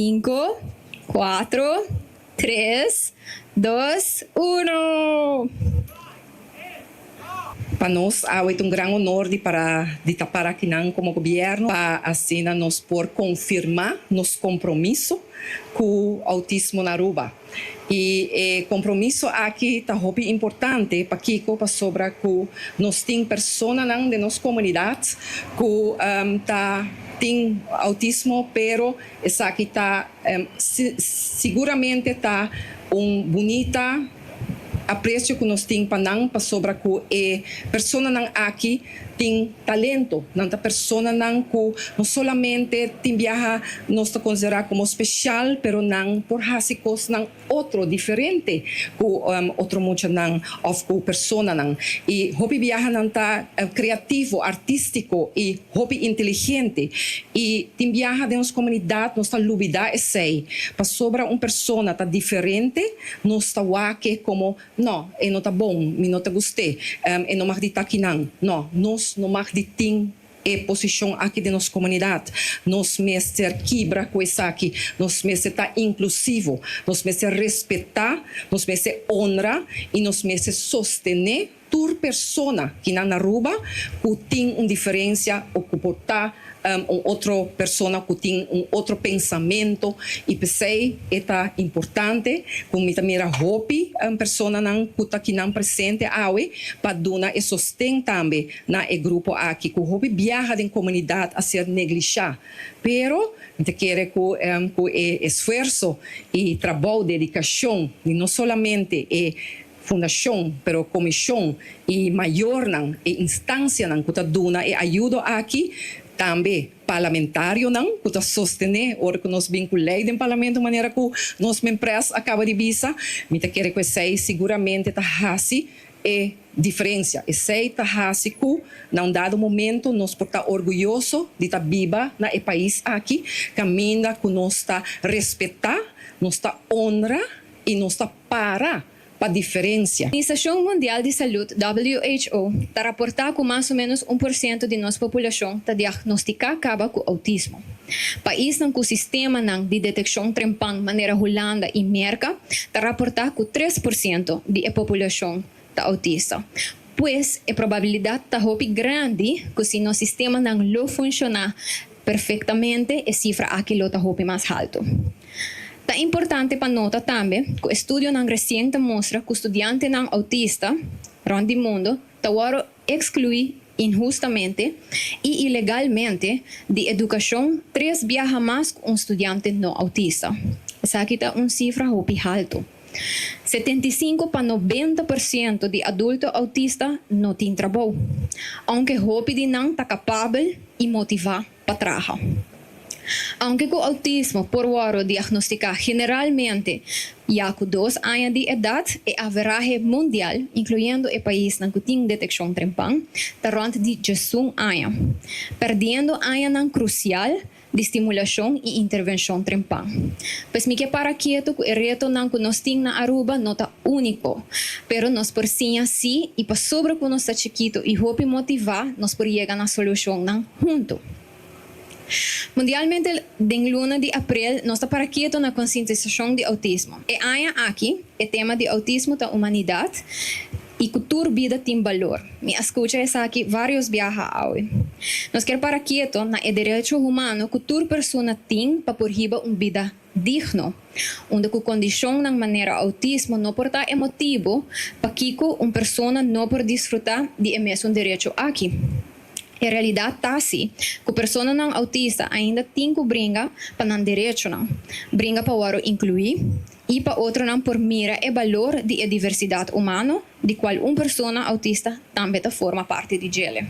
5, 4, 3, 2, 1. Para nós, há um grande honor de estar aqui como governo, para assim nos por confirmar nosso compromisso com o autismo na Aruba. E compromisso aqui está muito importante para Kiko, para sobre que nós temos pessoas de nossa comunidade que têm autismo, pero essa aqui está seguramente está bonita aprecio que nós temos para sobre que pessoas aqui têm talento, não pessoas que não somente tem viaja nós considerar como especial, pero não por hasicos não outro diferente que outro mucho não of que pessoa não e hobby viaja não tá criativo, artístico e hobby inteligente e tem viaja de nossa comunidade nós tá lubida e sei para sobre pessoa tá diferente nós tá wake como não não tá bom, me não tá gostei não mag di aqui não nós não mag di ting posição aqui de nossa comunidade. Nós mestre quebra com isso aqui. Nós mestre tá inclusivo. Nós mestre respeitar. Nós mestre honra e nós mestre sostener tur persona que na Aruba que tem uma diferença ou que portar outra persona que tem outro pensamento e pensei é importante como também a hobby persona não que está aqui não presente awe para dar e sostém também na grupo aqui que o hobby viaja em comunidade a ser negligenciado pero te quer que esforço e trabalho dedicação e não somente fundação, pero comissão e maior e instância que está dando e ajuda aqui também parlamentário que está sostener ou que nós vinculamos no parlamento de maneira que nossa empresa acaba de visa, me te quer que sei seguramente está assim é diferença. E sei está assim que num dado momento nós por estar orgulhoso de estar viva na país aqui, caminha que nós está respeitar, nós está honra e nós está para diferença. A Organização Mundial de Saúde, WHO, está reportando que mais ou menos 1% de nossa população está diagnosticada com autismo. País com o sistema de detecção trempang maneira Holanda e Merca está reportando que 3% da população está autista. Pois a probabilidade está muito grande que se nosso sistema não funcionar perfeitamente, a cifra aqui está muito mais alta. É importante para notar também que o estudo recente mostra que estudantes autistas around o mundo estão excluídos injustamente e ilegalmente de educação 3 vezes mais que estudante não autista. Essa aqui é uma cifra muito alta. 75 para 90% de adultos autistas não têm trabalho, aunque hope não está capaz e motivado para trabalhar. Aunque o autismo por waro diagnosticado generalmente já com 2 anos de idade, é average mundial, incluindo o país que tem detecção trempang, está rond de 11 anos, perdendo anos crucial de estimulação e intervenção trempang. Pois me que para quieto que o reto que nós temos na Aruba não está único, pero nós por sim assim e para sobre que nós está chiquito e hope motivar, nós por chegar na solução junto. Mundialmente, em luna de abril, nós estamos para quieto na conscientização de autismo. E aí aqui, o tema de autismo da humanidade e cultura vida tem valor. Me escuta essa aqui vários viajes hoje. Nós queremos para quieto na direito humano que toda pessoa tem para por riba uma vida digno, onde a condição na maneira autismo não pode estar emotivo para que uma pessoa não pode desfrutar de mesmo direito aqui. A realidade está assim, que a pessoa não autista ainda tem que brincar para não direito não. Brinca para incluir e para outro não por mira o valor de diversidade humana, de qual uma pessoa autista também forma parte de ele.